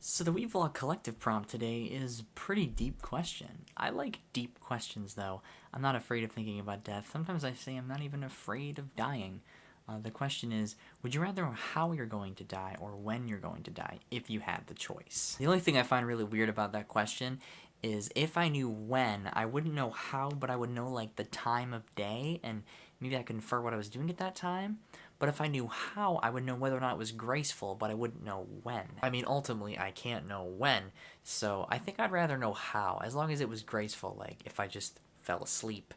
So the WeVlog Collective prompt today is pretty deep question. I like deep questions though. I'm not afraid of thinking about death. Sometimes I say I'm not even afraid of dying. The question is, would you rather know how you're going to die or when you're going to die if you had the choice? The only thing I find really weird about that question is if I knew when, I wouldn't know how, but I would know like the time of day and maybe I could infer what I was doing at that time. But if I knew how, I would know whether or not it was graceful, but I wouldn't know when. I mean, ultimately, I can't know when, so I think I'd rather know how, as long as it was graceful. Like, if I just fell asleep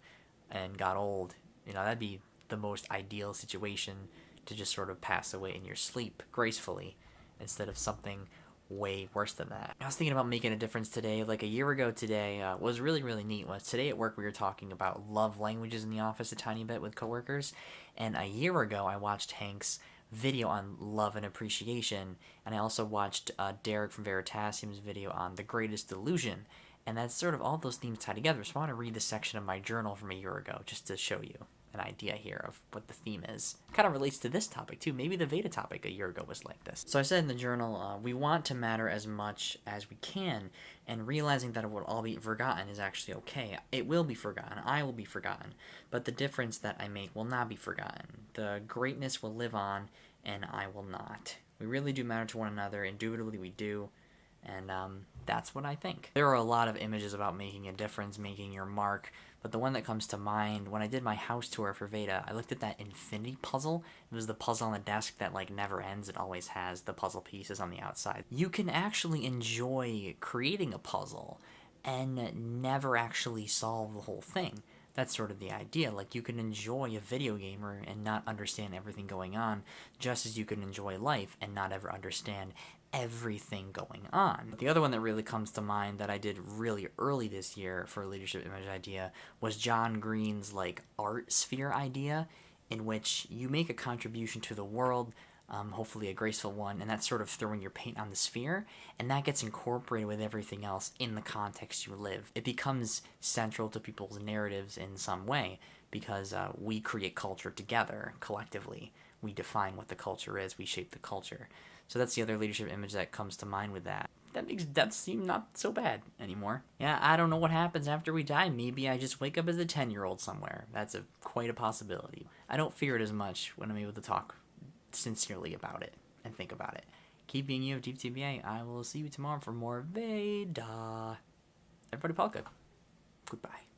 and got old, that'd be the most ideal situation, to just sort of pass away in your sleep gracefully, instead of something way worse than that. I was thinking about making a difference today. Like a year ago today, was really, really neat. Was today at work we were talking about love languages in the office a tiny bit with coworkers, and a year ago I watched Hank's video on love and appreciation, and I also watched Derek from Veritasium's video on the greatest delusion, and that's sort of all those themes tied together. So I want to read the section of my journal from a year ago just to show you an idea here of what the theme is. It kind of relates to this topic too. Maybe the VEDA topic a year ago was like this. So I said in the journal, we want to matter as much as we can, and realizing that it will all be forgotten is actually okay. It will be forgotten. I will be forgotten. But the difference that I make will not be forgotten. The greatness will live on, and I will not. We really do matter to one another. Indubitably we do. And that's what I think. There are a lot of images about making a difference, making your mark, but the one that comes to mind, when I did my house tour for VEDA, I looked at that infinity puzzle. It was the puzzle on the desk that like never ends. It always has the puzzle pieces on the outside. You can actually enjoy creating a puzzle and never actually solve the whole thing. That's sort of the idea. Like, you can enjoy a video game and not understand everything going on, just as you can enjoy life and not ever understand everything going on. The other one that really comes to mind that I did really early this year for a leadership image idea was John Green's like art sphere idea, in which you make a contribution to the world, hopefully a graceful one, and that's sort of throwing your paint on the sphere, and that gets incorporated with everything else in the context you live. It becomes central to people's narratives in some way, because we create culture together, collectively. We define what the culture is, we shape the culture. So that's the other leadership image that comes to mind with that. That makes death seem not so bad anymore. Yeah, I don't know what happens after we die. Maybe I just wake up as a 10-year-old somewhere. That's quite a possibility. I don't fear it as much when I'm able to talk sincerely about it and think about it. Keep being you, Deep TBA. I will see you tomorrow for more VEDA. Everybody Palka. Goodbye.